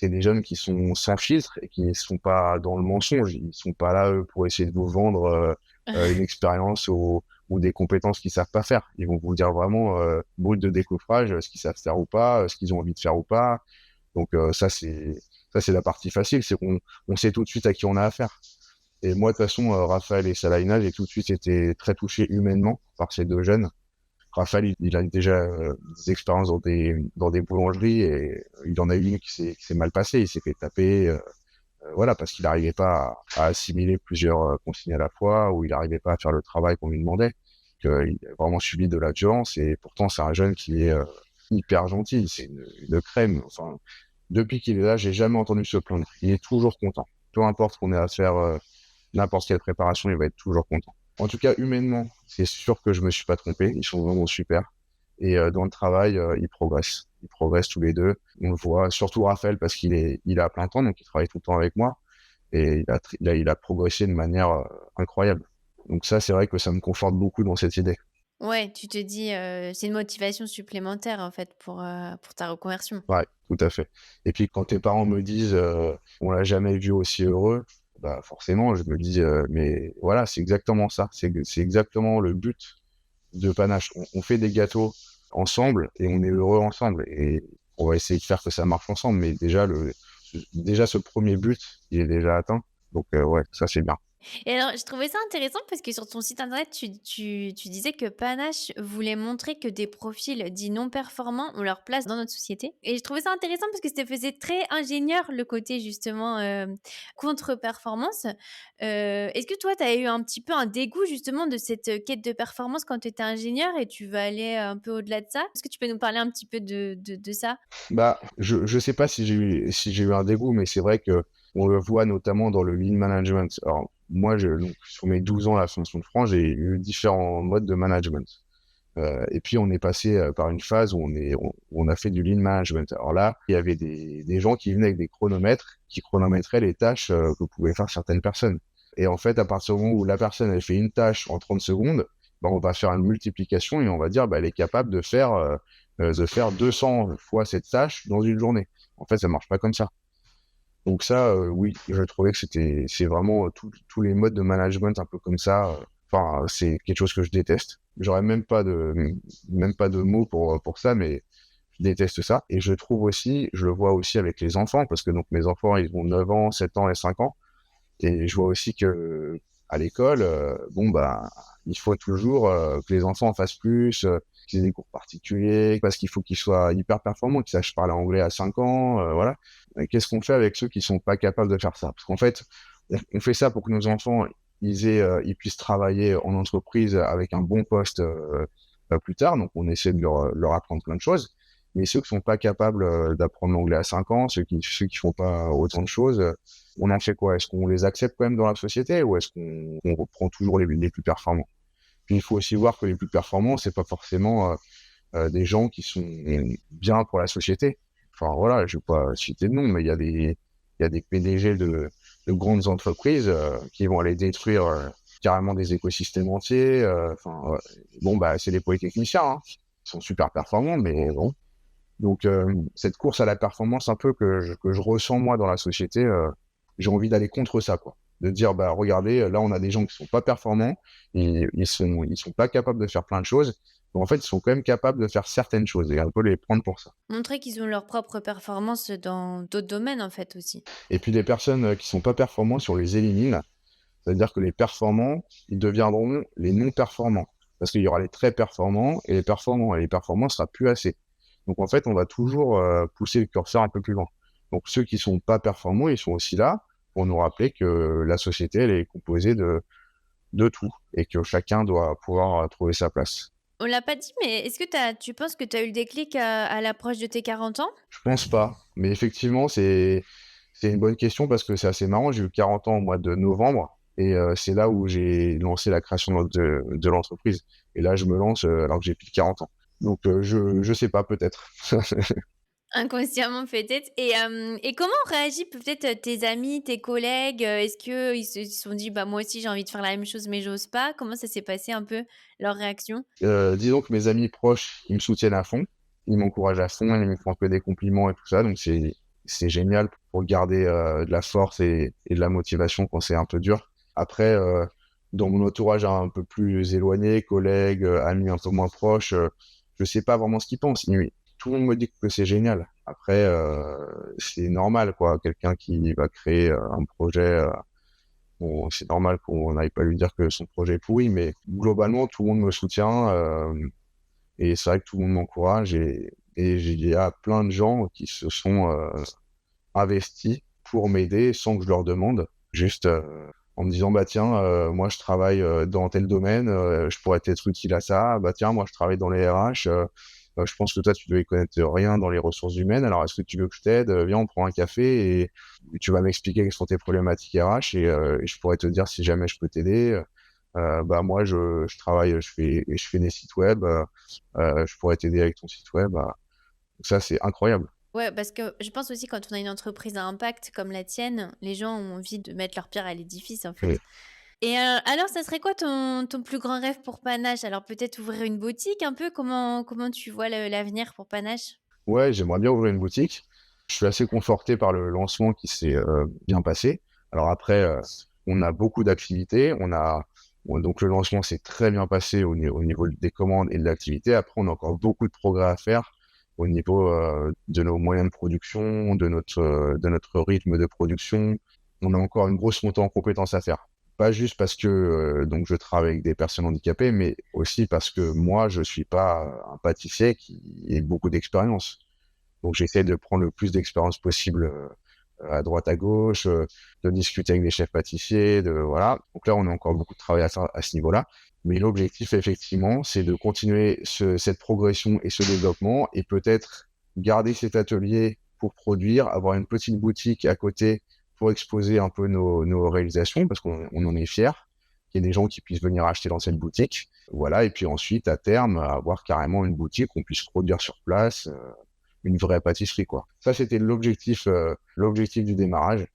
S2: des jeunes qui sont sans filtre et qui ne sont pas dans le mensonge. Ils sont pas là eux, pour essayer de vous vendre une expérience ou des compétences qu'ils savent pas faire. Ils vont vous dire vraiment brut de décoffrage, ce qu'ils savent faire ou pas, ce qu'ils ont envie de faire ou pas. Donc ça c'est la partie facile, c'est qu'on sait tout de suite à qui on a affaire. Et moi, de toute façon, Raphaël et Salaina, j'ai tout de suite été très touché humainement par ces deux jeunes. Raphaël, il a déjà des expériences dans des boulangeries et il en a eu une qui s'est mal passée. Il s'est fait taper, voilà, parce qu'il n'arrivait pas à assimiler plusieurs consignes à la fois ou il n'arrivait pas à faire le travail qu'on lui demandait. Il a vraiment subi de la violence et pourtant, c'est un jeune qui est hyper gentil. C'est une crème. Enfin, depuis qu'il est là, j'ai jamais entendu se plaindre. Il est toujours content. Peu importe qu'on ait à faire n'importe quelle préparation, il va être toujours content. En tout cas, humainement, c'est sûr que je me suis pas trompé. Ils sont vraiment super. Et dans le travail, ils progressent. Ils progressent tous les deux. On le voit, surtout Raphaël, parce qu'il est à plein temps, donc il travaille tout le temps avec moi. Et il a progressé de manière incroyable. Donc ça, c'est vrai que ça me conforte beaucoup dans cette idée.
S1: Ouais, tu te dis, c'est une motivation supplémentaire, en fait, pour ta reconversion.
S2: Ouais, tout à fait. Et puis quand tes parents me disent, on l'a jamais vu aussi heureux, bah forcément, je me dis, mais voilà, c'est exactement ça. C'est exactement le but de Panache. On fait des gâteaux ensemble et on est heureux ensemble. Et on va essayer de faire que ça marche ensemble. Mais déjà ce premier but, il est déjà atteint. Donc ouais, ça c'est bien.
S1: Et alors, je trouvais ça intéressant parce que sur ton site internet, tu disais que Panache voulait montrer que des profils dits non performants ont leur place dans notre société. Et je trouvais ça intéressant parce que ça faisait très ingénieur le côté justement contre-performance. Est-ce que toi, tu as eu un petit peu un dégoût justement de cette quête de performance quand tu étais ingénieur et tu veux aller un peu au-delà de ça? Est-ce que tu peux nous parler un petit peu de ça?
S2: Bah, je sais pas si j'ai eu un dégoût, mais c'est vrai que on le voit notamment dans le lean management. Alors, moi, donc, sur mes 12 ans à la Fondation de France, j'ai eu différents modes de management. Et puis, on est passé par une phase où on a fait du lean management. Alors là, il y avait des gens qui venaient avec des chronomètres, qui chronométraient les tâches que pouvaient faire certaines personnes. Et en fait, à partir du moment où la personne elle fait une tâche en 30 secondes, bah, on va faire une multiplication et on va dire bah, elle est capable de faire 200 fois cette tâche dans une journée. En fait, ça marche pas comme ça. Donc ça, oui, je trouvais que c'est vraiment tous les modes de management un peu comme ça. Enfin, c'est quelque chose que je déteste. J'aurais même pas de mots pour ça, mais je déteste ça. Et je trouve aussi, je le vois aussi avec les enfants, parce que donc mes enfants, ils ont 9 ans, 7 ans et 5 ans. Et je vois aussi que à l'école, bon bah, il faut toujours que les enfants en fassent plus, qu'ils aient des cours particuliers, parce qu'il faut qu'ils soient hyper performants, qu'ils sachent parler anglais à 5 ans, voilà. Et qu'est-ce qu'on fait avec ceux qui sont pas capables de faire ça? Parce qu'en fait, on fait ça pour que nos enfants, ils puissent travailler en entreprise avec un bon poste plus tard. Donc, on essaie de leur apprendre plein de choses. Mais ceux qui sont pas capables d'apprendre l'anglais à 5 ans, ceux qui font pas autant de choses, on a fait quoi? Est-ce qu'on les accepte quand même dans la société ou est-ce qu'on reprend toujours les plus performants? Puis il faut aussi voir que les plus performants, c'est pas forcément des gens qui sont bien pour la société. Enfin voilà, je vais pas citer de nom, mais il y a des PDG de grandes entreprises qui vont aller détruire carrément des écosystèmes entiers. Bon bah c'est des polytechniciens, hein. Ils sont super performants, mais bon. Donc cette course à la performance un peu que je ressens moi dans la société, j'ai envie d'aller contre ça, quoi. De dire bah regardez, là on a des gens qui sont pas performants, ils sont pas capables de faire plein de choses, mais en fait ils sont quand même capables de faire certaines choses et un peu les prendre pour ça.
S1: Montrer qu'ils ont leur propre performance dans d'autres domaines, en fait, aussi.
S2: Et puis les personnes qui sont pas performantes, si on les élimine, c'est-à-dire que les performants, ils deviendront les non performants. parce qu'il y aura les très performants et les performants, et les performants, ce sera plus assez. Donc, en fait, on va toujours pousser le curseur un peu plus loin. Donc, ceux qui sont pas performants, ils sont aussi là pour nous rappeler que la société, elle est composée de tout et que chacun doit pouvoir trouver sa place.
S1: On l'a pas dit, mais est-ce que tu penses que tu as eu le déclic à l'approche de tes 40 ans?
S2: Je pense pas, mais effectivement, c'est une bonne question parce que c'est assez marrant. J'ai eu 40 ans au mois de novembre et c'est là où j'ai lancé la création de l'entreprise. Et là, je me lance alors que j'ai plus de 40 ans. Donc, je sais pas, peut-être.
S1: Inconsciemment peut-être. Et comment ont réagi peut-être tes amis, tes collègues? Est-ce qu'ils se sont dit: «Bah, moi aussi j'ai envie de faire la même chose mais j'ose pas»? Comment ça s'est passé un peu leur réaction?
S2: Disons que mes amis proches, ils me soutiennent à fond. Ils m'encouragent à fond, ils me font que des compliments et tout ça. Donc, c'est génial pour garder de la force et de la motivation quand c'est un peu dur. Après, dans mon entourage un peu plus éloigné, collègues, amis un peu moins proches, je sais pas vraiment ce qu'ils pensent. Tout le monde me dit que c'est génial. Après, c'est normal, quoi. Quelqu'un qui va créer un projet, bon, c'est normal qu'on n'aille pas lui dire que son projet est pourri, mais globalement, tout le monde me soutient. Et c'est vrai que tout le monde m'encourage. Il y a plein de gens qui se sont investis pour m'aider sans que je leur demande. Juste en me disant, bah tiens, moi je travaille dans tel domaine, je pourrais être utile à ça. Bah tiens, moi je travaille dans les RH, je pense que toi tu devais connaître rien dans les ressources humaines, alors est-ce que tu veux que je t'aide? Viens, on prend un café et tu vas m'expliquer quelles sont tes problématiques RH et je pourrais te dire si jamais je peux t'aider. Bah moi je travaille, je fais des sites web, je pourrais t'aider avec ton site web. Ça c'est incroyable.
S1: Ouais, parce que je pense aussi quand on a une entreprise à impact comme la tienne, les gens ont envie de mettre leur pierre à l'édifice, en fait.
S2: Et
S1: Et alors ça serait quoi ton plus grand rêve pour Panache? Alors peut-être ouvrir une boutique un peu? Comment tu vois l'avenir pour Panache?
S2: ouais, j'aimerais bien ouvrir une boutique. Je suis assez conforté par le lancement qui s'est bien passé. Alors après, on a beaucoup d'activités. Donc le lancement s'est très bien passé au niveau des commandes et de l'activité. Après, on a encore beaucoup de progrès à faire au niveau de nos moyens de production, de notre rythme de production. On a encore une grosse montée en compétences à faire. Pas juste parce que donc je travaille avec des personnes handicapées, mais aussi parce que moi, je suis pas un pâtissier qui ait beaucoup d'expérience. Donc j'essaie de prendre le plus d'expérience possible à droite, à gauche, de discuter avec des chefs pâtissiers, voilà. Donc là, on a encore beaucoup de travail à ce niveau-là. Mais l'objectif, effectivement, c'est de continuer cette progression et ce développement et peut-être garder cet atelier pour produire, avoir une petite boutique à côté pour exposer un peu nos réalisations parce qu'on en est fiers, qu'il y ait des gens qui puissent venir acheter dans cette boutique. Voilà. Et puis ensuite, à terme, avoir carrément une boutique qu'on puisse produire sur place, une vraie pâtisserie, quoi. Ça, c'était l'objectif du démarrage.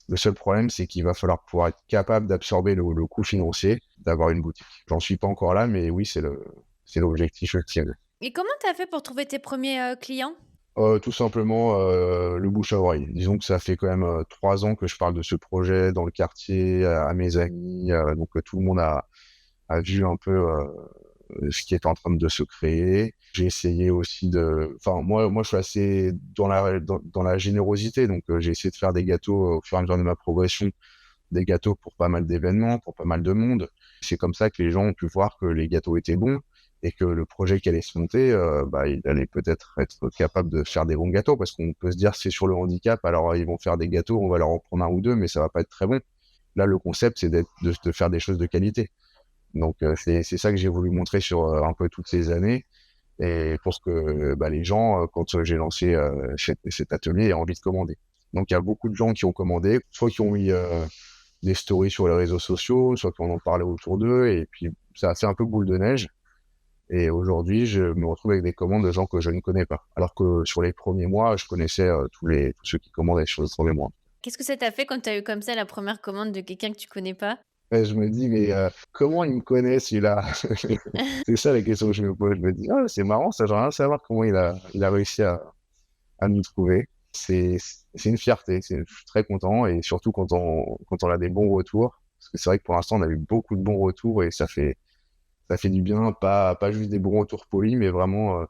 S2: Le seul problème, c'est qu'il va falloir pouvoir être capable d'absorber le coût financier d'avoir une boutique. J'en suis pas encore là, mais oui, c'est l'objectif ultime.
S1: Et comment tu as fait pour trouver tes premiers clients?
S2: Tout simplement, le bouche à oreille. Disons que ça fait quand même 3 ans que je parle de ce projet dans le quartier, à mes amis, donc tout le monde a vu un peu ce qui est en train de se créer. J'ai essayé aussi enfin, moi, je suis assez dans la générosité, donc j'ai essayé de faire des gâteaux au fur et à mesure de ma progression, des gâteaux pour pas mal d'événements, pour pas mal de monde. C'est comme ça que les gens ont pu voir que les gâteaux étaient bons et que le projet qui allait se monter, bah, il allait peut-être être capable de faire des bons gâteaux, parce qu'on peut se dire c'est sur le handicap, alors ils vont faire des gâteaux, on va leur en prendre un ou deux, mais ça va pas être très bon. Là, le concept, c'est de faire des choses de qualité. Donc c'est ça que j'ai voulu montrer sur un peu toutes ces années et pour que bah, les gens, quand j'ai lancé cet atelier, aient envie de commander. Donc il y a beaucoup de gens qui ont commandé, soit qui ont mis des stories sur les réseaux sociaux, soit qui en ont parlé autour d'eux, et puis ça a fait un peu boule de neige. Et aujourd'hui, je me retrouve avec des commandes de gens que je ne connais pas. Alors que sur les premiers mois, je connaissais tous ceux qui commandaient sur les premiers mois.
S1: Qu'est-ce que ça t'a fait quand tu as eu comme ça la première commande de quelqu'un que tu connais pas?
S2: Et je me dis, mais comment il me connaît celui-là? C'est ça la question que je me pose. Je me dis, ah, c'est marrant, ça, j'aimerais bien savoir comment il a réussi à nous trouver. C'est une fierté, je suis très content, et surtout quand on a des bons retours. Parce que c'est vrai que pour l'instant, on a eu beaucoup de bons retours et ça fait du bien, pas juste des bons retours polis, mais vraiment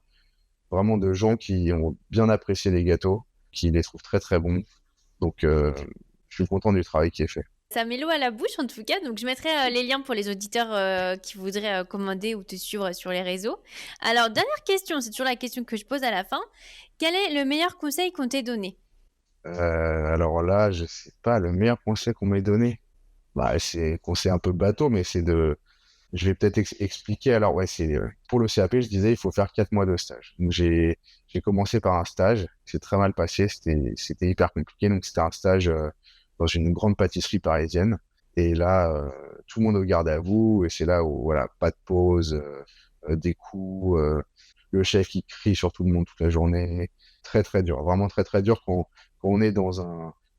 S2: de gens qui ont bien apprécié les gâteaux, qui les trouvent très très bons. Donc, je suis content du travail qui est fait.
S1: Ça met l'eau à la bouche en tout cas, donc je mettrai les liens pour les auditeurs qui voudraient commander ou te suivre sur les réseaux. Alors, dernière question, c'est toujours la question que je pose à la fin. Quel est le meilleur conseil qu'on t'ait donné?
S2: Alors là, je sais pas, le meilleur conseil qu'on m'ait donné, bah, c'est conseil un peu bateau, mais c'est de je vais peut-être expliquer. Alors ouais, c'est pour le CAP, je disais, il faut faire 4 mois de stage. Donc j'ai commencé par un stage, c'est très mal passé, c'était hyper compliqué. Donc c'était un stage dans une grande pâtisserie parisienne. Et là, tout le monde au garde à vous, et c'est là où voilà, pas de pause, des coups, le chef qui crie sur tout le monde toute la journée. Très très dur, vraiment très très dur quand on est quand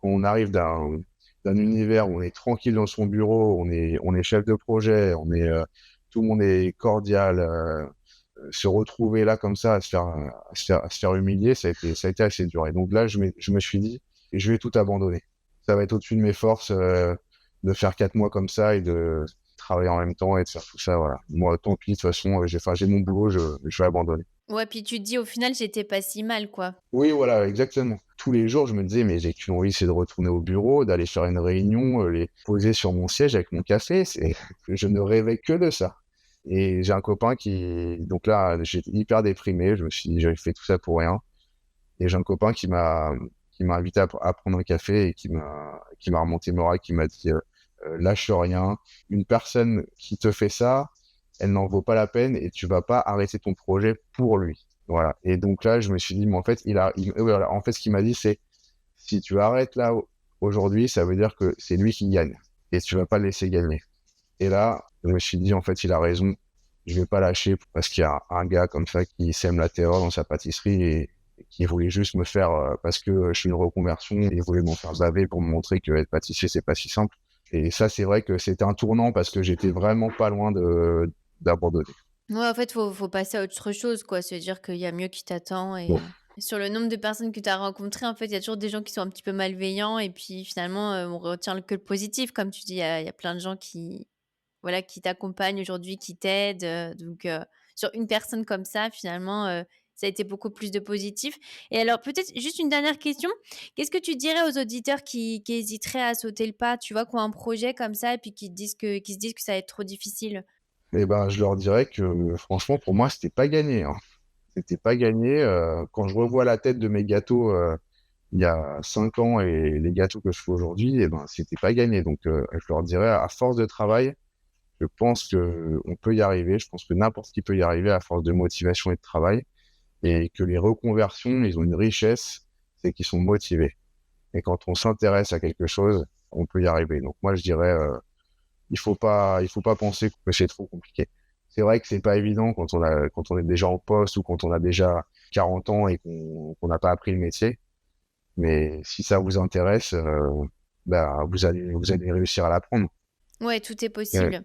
S2: on arrive d'un univers où on est tranquille dans son bureau, on est chef de projet, tout le monde est cordial, se retrouver là comme ça, à se faire humilier, ça a été assez dur. Et donc là, je me suis dit, je vais tout abandonner. Ça va être au-dessus de mes forces de faire 4 mois comme ça et de travailler en même temps et de faire tout ça. Voilà. Moi, tant pis, de toute façon, j'ai mon boulot, je vais abandonner.
S1: Ouais, puis tu te dis au final, j'étais pas si mal, quoi.
S2: Oui, voilà, exactement. Tous les jours, je me disais, mais j'ai qu'une envie, c'est de retourner au bureau, d'aller faire une réunion, les poser sur mon siège avec mon café. Je ne rêvais que de ça. Et j'ai un copain donc là, j'étais hyper déprimé. Je me suis dit, j'avais fait tout ça pour rien. Et j'ai un copain qui m'a invité à prendre un café et qui m'a remonté le moral, qui m'a dit, lâche rien. Une personne qui te fait ça, elle n'en vaut pas la peine et tu vas pas arrêter ton projet pour lui. Voilà. Et donc là, je me suis dit, mais en fait, voilà. En fait, ce qu'il m'a dit, c'est, si tu arrêtes là aujourd'hui, ça veut dire que c'est lui qui gagne et tu vas pas le laisser gagner. Et là, je me suis dit, en fait, il a raison. Je vais pas lâcher parce qu'il y a un gars comme ça qui sème la terreur dans sa pâtisserie et qui voulait juste me faire, parce que je suis une reconversion, il voulait m'en faire baver pour me montrer que être pâtissier, c'est pas si simple. Et ça, c'est vrai que c'était un tournant parce que j'étais vraiment pas loin d'abandonner.
S1: Ouais, en fait, faut passer à autre chose, quoi. Se dire qu'il y a mieux qui t'attend
S2: Bon.
S1: et sur le nombre de personnes que tu as rencontrées, en fait, il y a toujours des gens qui sont un petit peu malveillants et puis finalement, on retient que le positif. Comme tu dis, il y a plein de gens qui, voilà, qui t'accompagnent aujourd'hui, qui t'aident, donc sur une personne comme ça, finalement, ça a été beaucoup plus de positif. Et alors peut-être juste une dernière question, qu'est-ce que tu dirais aux auditeurs qui hésiteraient à sauter le pas, tu vois, qui ont un projet comme ça et puis qui se disent que ça va être trop difficile?
S2: Et ben, je leur dirais que franchement, pour moi, c'était pas gagné, hein. C'était pas gagné. Quand je revois la tête de mes gâteaux il y a 5 ans et les gâteaux que je fais aujourd'hui, et ben, c'était pas gagné. Donc, je leur dirais, à force de travail, je pense que on peut y arriver. Je pense que n'importe qui peut y arriver à force de motivation et de travail. Et que les reconversions, ils ont une richesse, c'est qu'ils sont motivés. Et quand on s'intéresse à quelque chose, on peut y arriver. Donc moi, je dirais, il faut pas penser que c'est trop compliqué. C'est vrai que c'est pas évident quand on est déjà en poste ou quand on a déjà 40 ans et qu'on n'a pas appris le métier. Mais si ça vous intéresse, bah, vous allez réussir à l'apprendre.
S1: Ouais, tout est
S2: Ouais.
S1: possible.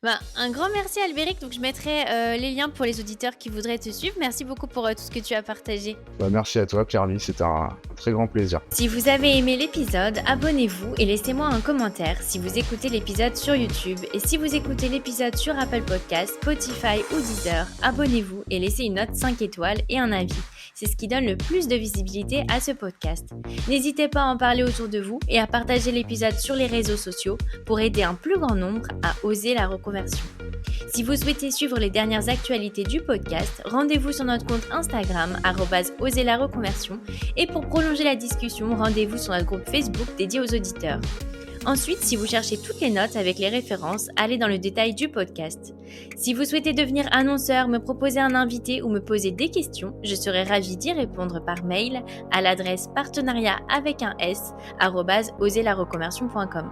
S1: Ben, un grand merci Albéric, donc je mettrai les liens pour les auditeurs qui voudraient te suivre. Merci beaucoup pour tout ce que tu as partagé.
S2: Bah, merci à toi, Claire-Lise, c'était un très grand plaisir.
S1: Si vous avez aimé l'épisode, abonnez-vous et laissez-moi un commentaire si vous écoutez l'épisode sur YouTube. Et si vous écoutez l'épisode sur Apple Podcasts, Spotify ou Deezer, abonnez-vous et laissez une note 5 étoiles et un avis. C'est ce qui donne le plus de visibilité à ce podcast. N'hésitez pas à en parler autour de vous et à partager l'épisode sur les réseaux sociaux pour aider un plus grand nombre à oser la reconversion. Si vous souhaitez suivre les dernières actualités du podcast, rendez-vous sur notre compte Instagram @oserlareconversion et pour prolonger la discussion, rendez-vous sur notre groupe Facebook dédié aux auditeurs. Ensuite, si vous cherchez toutes les notes avec les références, allez dans le détail du podcast. Si vous souhaitez devenir annonceur, me proposer un invité ou me poser des questions, je serai ravie d'y répondre par mail à l'adresse partenariat avec un s @oserlareconversion.com.